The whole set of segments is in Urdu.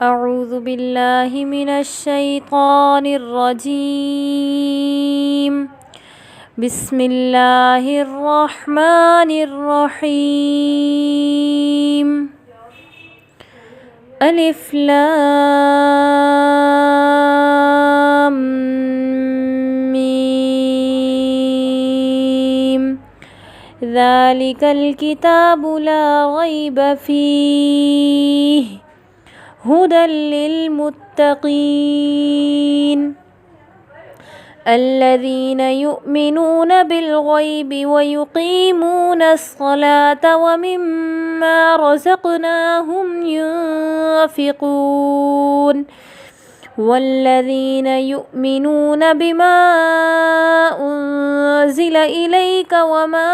أعوذ بالله من الشيطان الرجيم. بسم الله الرحمن الرحيم. ألف لام ميم. ذلك الكتاب لا ريب فيه هدى للمتقين الذين يؤمنون بالغيب ويقيمون الصلاة ومما رزقناهم ينفقون والذين يؤمنون بما أنزل إليك وما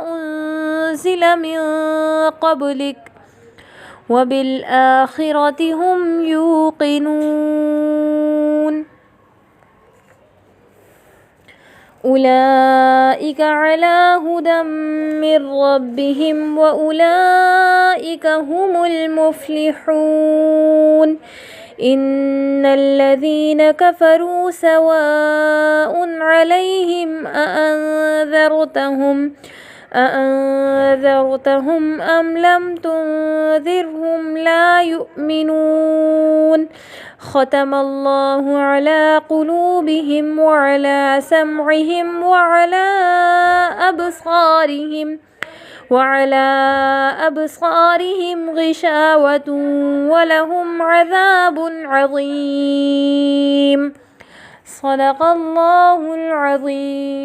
أنزل من قبلك وبالآخرة هم يوقنون أولئك على هدى من ربهم وأولئك هم المفلحون إن الذين كفروا سواء عليهم أأنذرتهم أم لم تنذرهم لا يؤمنون ختم الله على قلوبهم وعلى سمعهم وعلى أبصارهم غشاوة ولهم عذاب عظيم. صدق الله العظيم.